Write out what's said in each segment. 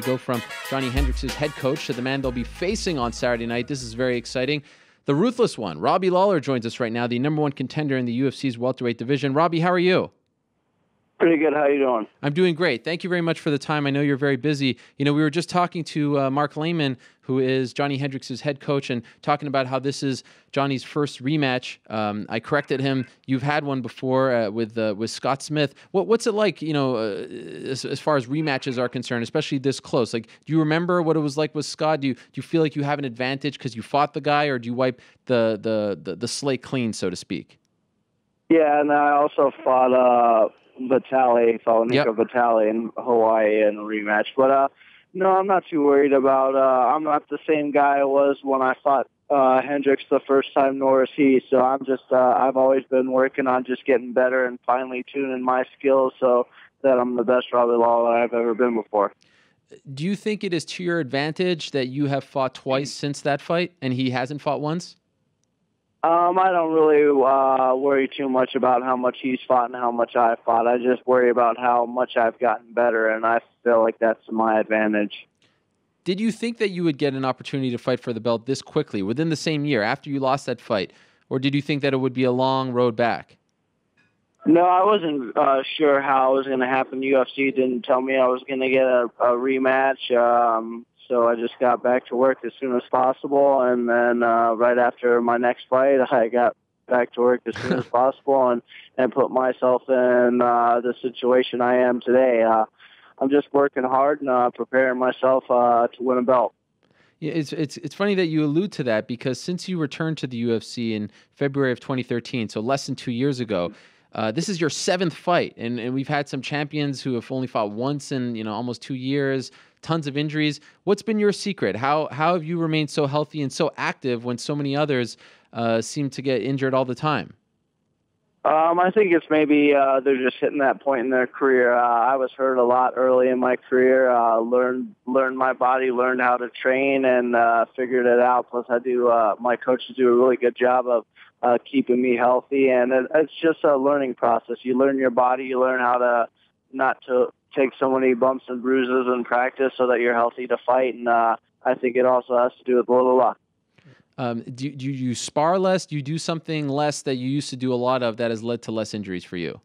We go from Johny Hendricks' head coach to the man they'll be facing on Saturday night. This is very exciting. The ruthless one, Robbie Lawler, joins us right now, the #1 contender in the UFC's welterweight division. Robbie, how are you? Pretty good. How you doing? I'm doing great. Thank you very much for the time. I know you're very busy. You know, we were just talking to Mark Lehman, who is Johny Hendricks' head coach, and talking about how this is Johnny's first rematch. I corrected him. You've had one before with Scott Smith. What's it like, you know, as far as rematches are concerned, especially this close? Like, do you remember what it was like with Scott? Do you feel like you have an advantage because you fought the guy, or do you wipe the slate clean, so to speak? Yeah, and I also fought Nico Vitale in Hawaii in a rematch. But no, I'm not too worried about. I'm not the same guy I was when I fought Hendricks the first time, nor is he. So I'm just. I've always been working on just getting better and finally tuning my skills so that I'm the best Robbie Lawler I've ever been before. Do you think it is to your advantage that you have fought twice since that fight and he hasn't fought once? I don't really worry too much about how much he's fought and how much I've fought. I just worry about how much I've gotten better, and I feel like that's my advantage. Did you think that you would get an opportunity to fight for the belt this quickly, within the same year, after you lost that fight? Or did you think that it would be a long road back? No, I wasn't sure how it was going to happen. UFC didn't tell me I was going to get a rematch. So I just got back to work as soon as possible, and then right after my next fight, I got back to work as soon as possible and put myself in the situation I am today. I'm just working hard and preparing myself to win a belt. Yeah, it's funny that you allude to that, because since you returned to the UFC in February of 2013, so less than 2 years ago, this is your 7th fight, and we've had some champions who have only fought once in almost 2 years. Tons of injuries. What's been your secret? How have you remained so healthy and so active when so many others seem to get injured all the time? I think it's maybe they're just hitting that point in their career. I was hurt a lot early in my career. Learned my body, learned how to train, and figured it out. Plus, my coaches do a really good job of keeping me healthy, and it's just a learning process. You learn your body, you learn how to not to take so many bumps and bruises in practice so that you're healthy to fight, and I think it also has to do with a little luck. Do you spar less? Do you do something less that you used to do a lot of that has led to less injuries for you?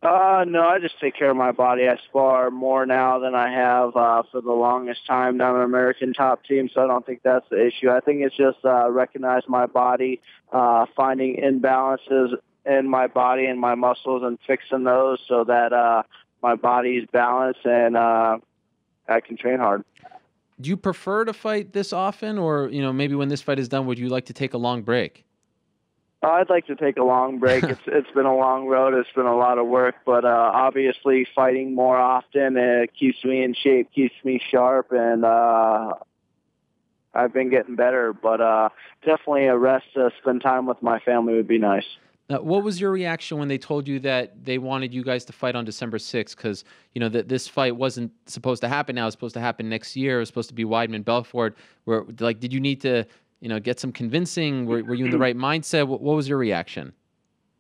No, I just take care of my body. I spar more now than I have for the longest time down an American top team, so I don't think that's the issue. I think it's just recognize my body, finding imbalances in my body and my muscles and fixing those so that my body's balanced and I can train hard. Do you prefer to fight this often, or maybe when this fight is done, would you like to take a long break? I'd like to take a long break. It's been a long road. It's been a lot of work, but obviously fighting more often keeps me in shape, keeps me sharp, and I've been getting better. But definitely a rest to spend time with my family would be nice. Now, what was your reaction when they told you that they wanted you guys to fight on December 6th? Because, that this fight wasn't supposed to happen now. It's supposed to happen next year. It was supposed to be Weidman-Belfort. Did you need to, get some convincing? Were you in the right mindset? What was your reaction?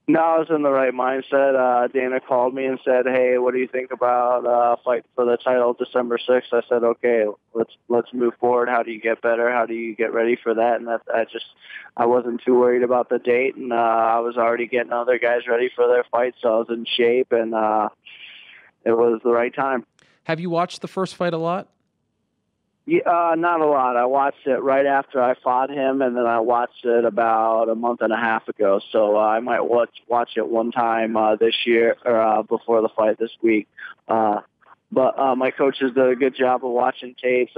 No, I was in the right mindset. Dana called me and said, "Hey, what do you think about fighting for the title December 6th?" I said, "Okay, let's move forward. How do you get better? How do you get ready for that?" And I wasn't too worried about the date, and I was already getting other guys ready for their fights, so I was in shape, and it was the right time. Have you watched the first fight a lot? Yeah, not a lot. I watched it right after I fought him, and then I watched it about a month and a half ago. So I might watch it one time this year or before the fight this week. But my coaches did a good job of watching tapes,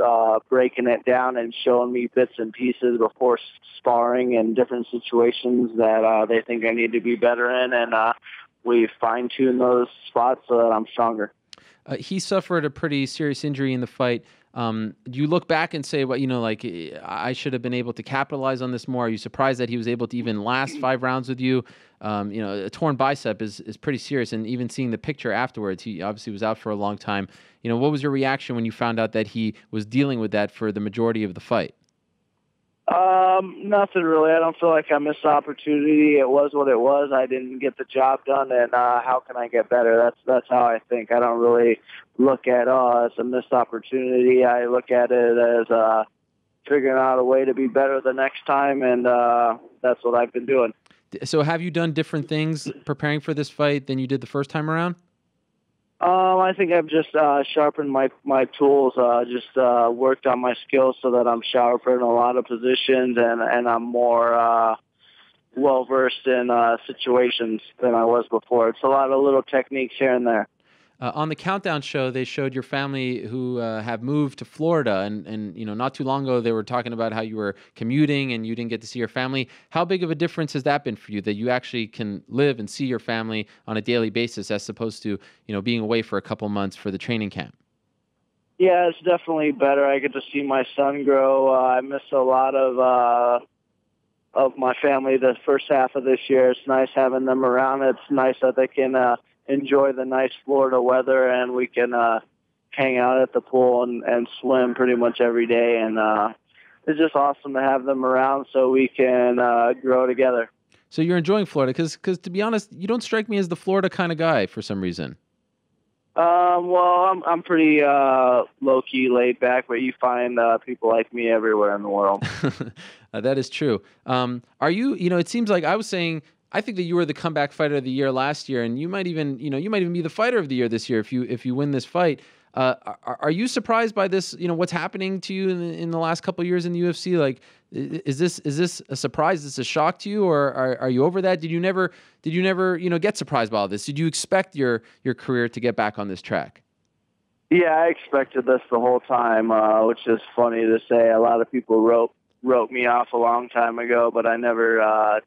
breaking it down, and showing me bits and pieces before sparring in different situations that they think I need to be better in, and we fine-tune those spots so that I'm stronger. He suffered a pretty serious injury in the fight. Do you look back and say, well, I should have been able to capitalize on this more? Are you surprised that he was able to even last 5 rounds with you? A torn bicep is pretty serious, and even seeing the picture afterwards, he obviously was out for a long time. What was your reaction when you found out that he was dealing with that for the majority of the fight? Nothing really. I don't feel like I missed the opportunity. It was what it was. I didn't get the job done, and how can I get better? That's how I think. I don't really look at as a missed opportunity. I look at it as figuring out a way to be better the next time, and that's what I've been doing. So have you done different things preparing for this fight than you did the first time around? I think I've just sharpened my tools, just worked on my skills so that I'm sharper in a lot of positions, and I'm more well-versed in situations than I was before. It's a lot of little techniques here and there. On the Countdown show, they showed your family who have moved to Florida, and not too long ago they were talking about how you were commuting and you didn't get to see your family. How big of a difference has that been for you that you actually can live and see your family on a daily basis as opposed to being away for a couple months for the training camp? Yeah, it's definitely better. I get to see my son grow. I miss a lot of my family the first half of this year. It's nice having them around. It's nice that they can enjoy the nice Florida weather, and we can hang out at the pool and swim pretty much every day. And it's just awesome to have them around so we can grow together. So you're enjoying Florida because to be honest, you don't strike me as the Florida kind of guy for some reason. Well, I'm pretty low key, laid back, but you find people like me everywhere in the world. That is true. Are you? It seems like I was saying. I think that you were the comeback fighter of the year last year, and you might even be the fighter of the year this year if you win this fight. Are you surprised by this? What's happening to you in the last couple of years in the UFC? Like, is this a surprise? Is this a shock to you, or are you over that? Did you never get surprised by all this? Did you expect your career to get back on this track? Yeah, I expected this the whole time, which is funny to say. A lot of people wrote me off a long time ago, but I never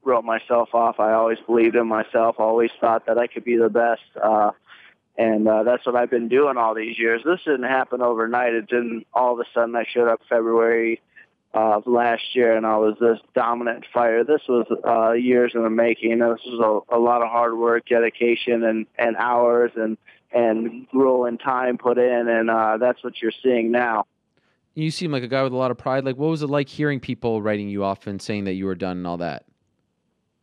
wrote myself off. I always believed in myself, always thought that I could be the best. And that's what I've been doing all these years. This didn't happen overnight. It didn't all of a sudden. I showed up February of last year, and I was this dominant fighter. This was years in the making. This was a lot of hard work, dedication, and hours, and grueling time put in, and that's what you're seeing now. You seem like a guy with a lot of pride. Like, what was it like hearing people writing you off and saying that you were done and all that?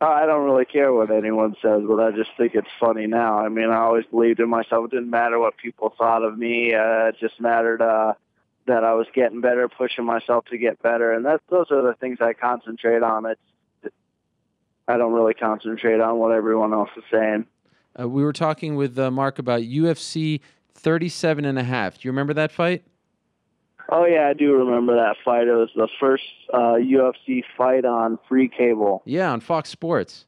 I don't really care what anyone says, but I just think it's funny now. I mean, I always believed in myself. It didn't matter what people thought of me. It just mattered that I was getting better, pushing myself to get better, and those are the things I concentrate on. I don't really concentrate on what everyone else is saying. We were talking with Mark about UFC 37.5. Do you remember that fight? Oh, yeah, I do remember that fight. It was the first UFC fight on free cable. Yeah, on Fox Sports.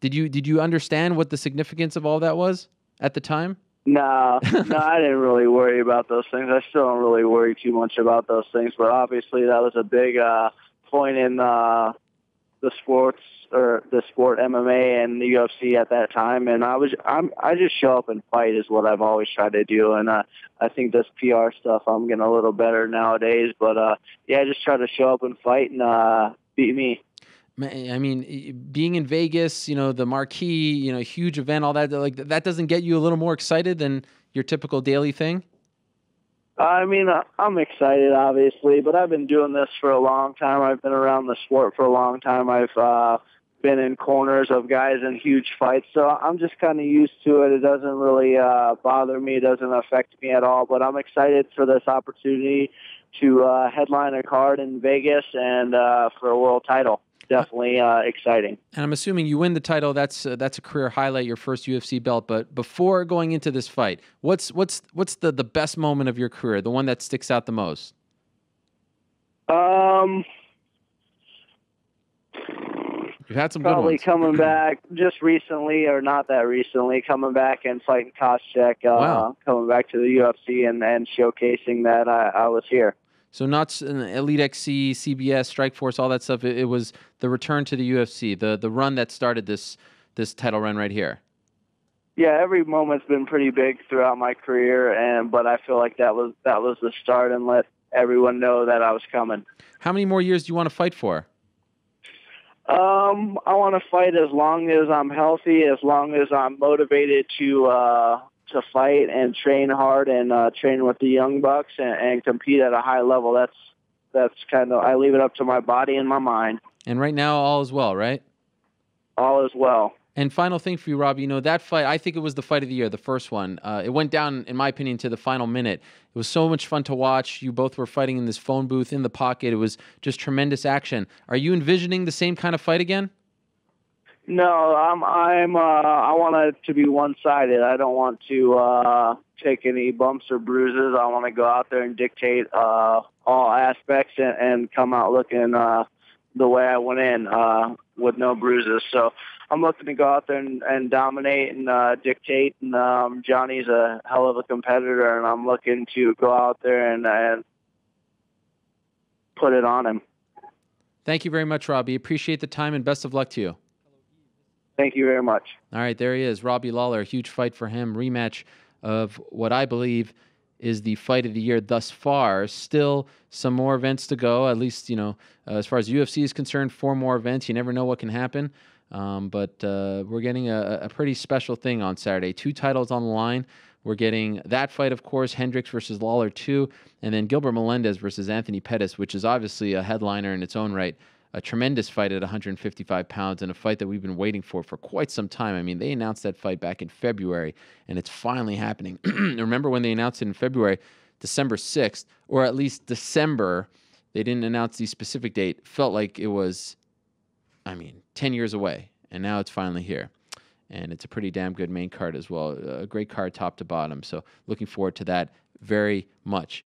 Did you understand what the significance of all that was at the time? No, I didn't really worry about those things. I still don't really worry too much about those things, but obviously that was a big point in the sport MMA and the UFC at that time, and I just show up and fight is what I've always tried to do, and I think this PR stuff I'm getting a little better nowadays, but yeah, just try to show up and fight and beat me. I mean, being in Vegas, the marquee, huge event, all that, like that doesn't get you a little more excited than your typical daily thing? I mean, I'm excited, obviously, but I've been doing this for a long time. I've been around the sport for a long time. I've been in corners of guys in huge fights, so I'm just kind of used to it. It doesn't really bother me. It doesn't affect me at all, but I'm excited for this opportunity to headline a card in Vegas and for a world title. Definitely exciting. And I'm assuming you win the title. That's a career highlight, your first UFC belt. But before going into this fight, what's the best moment of your career? The one that sticks out the most? You've had some probably good ones. Coming back just recently, or not that recently, coming back and fighting Koscheck. Wow. Coming back to the UFC and showcasing that I was here. So not Elite XC, CBS, Strikeforce, all that stuff. It was the return to the UFC, the run that started this title run right here. Yeah, every moment's been pretty big throughout my career, but I feel like that was the start and let everyone know that I was coming. How many more years do you want to fight for? I want to fight as long as I'm healthy, as long as I'm motivated to fight and train hard and train with the young bucks and compete at a high level. that's kind of, I leave it up to my body and my mind. And right now, all is well, right? All is well. And final thing for you, Robbie, that fight, I think it was the fight of the year, the first one. It went down, in my opinion, to the final minute. It was so much fun to watch. You both were fighting in this phone booth in the pocket. It was just tremendous action. Are you envisioning the same kind of fight again? No, I want it to be one-sided. I don't want to take any bumps or bruises. I want to go out there and dictate all aspects and come out looking the way I went in with no bruises. So I'm looking to go out there and dominate and dictate. And Johnny's a hell of a competitor, and I'm looking to go out there and put it on him. Thank you very much, Robbie. Appreciate the time, and best of luck to you. Thank you very much. All right, there he is, Robbie Lawler. A huge fight for him. Rematch of what I believe is the fight of the year thus far. Still some more events to go, at least, as far as UFC is concerned, 4 more events. You never know what can happen. But we're getting a pretty special thing on Saturday. 2 titles on the line. We're getting that fight, of course, Hendricks versus Lawler 2, and then Gilbert Melendez versus Anthony Pettis, which is obviously a headliner in its own right. A tremendous fight at 155 pounds, and a fight that we've been waiting for quite some time. I mean, they announced that fight back in February, and it's finally happening. Remember when they announced it in February, December 6th, or at least December. They didn't announce the specific date. Felt like it was, 10 years away, and now it's finally here. And it's a pretty damn good main card as well. A great card top to bottom, so looking forward to that very much.